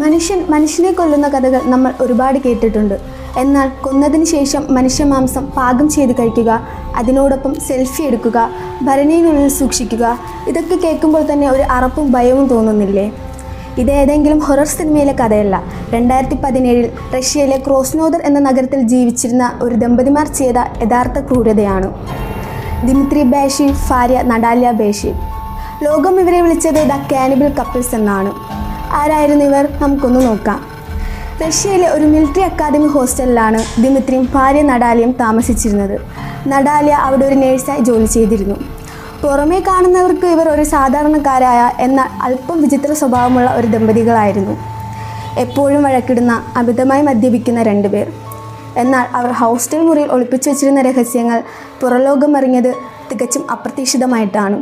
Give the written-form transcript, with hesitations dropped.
മനുഷ്യനെ കൊല്ലുന്ന കഥകൾ നമ്മൾ ഒരുപാട് കേട്ടിട്ടുണ്ട്. എന്നാൽ കൊന്നതിന് ശേഷം മനുഷ്യമാംസം പാകം ചെയ്ത് കഴിക്കുക, അതിനോടൊപ്പം സെൽഫി എടുക്കുക, ഭരണിയിനുള്ളിൽ സൂക്ഷിക്കുക, ഇതൊക്കെ കേൾക്കുമ്പോൾ തന്നെ ഒരു അറപ്പും ഭയവും തോന്നുന്നില്ലേ? ഇതേതെങ്കിലും ഹൊറർ സിനിമയിലെ കഥയല്ല. 2017 റഷ്യയിലെ ക്രോസ്നോദർ എന്ന നഗരത്തിൽ ജീവിച്ചിരുന്ന ഒരു ദമ്പതിമാർ ചെയ്ത യഥാർത്ഥ ക്രൂരതയാണ്. ദിമിത്രി ബാഷീവ്, ഭാര്യ നടാലിയ ബാഷീവ്. ലോകം ഇവരെ വിളിച്ചത് ദ കാനിബൽ കപ്പിൾസ് എന്നാണ്. ആരായിരുന്നു ഇവർ? നമുക്കൊന്ന് നോക്കാം. റഷ്യയിലെ ഒരു മിലിറ്ററി അക്കാദമി ഹോസ്റ്റലിലാണ് ദിമിത്രിയും ഭാര്യ നടാലിയും താമസിച്ചിരുന്നത്. നടാലിയ അവിടെ ഒരു നേഴ്സായി ജോലി ചെയ്തിരുന്നു. പുറമേ കാണുന്നവർക്ക് ഇവർ ഒരു സാധാരണക്കാരായ എന്നാൽ അല്പം വിചിത്ര സ്വഭാവമുള്ള ഒരു ദമ്പതികളായിരുന്നു. എപ്പോഴും വഴക്കിടുന്ന, അമിതമായി മദ്യപിക്കുന്ന രണ്ടുപേർ. എന്നാൽ അവർ ഹോസ്റ്റൽ മുറിയിൽ ഒളിപ്പിച്ചു വച്ചിരുന്ന രഹസ്യങ്ങൾ പുറലോകം അറിഞ്ഞത് തികച്ചും അപ്രതീക്ഷിതമായിട്ടാണ്.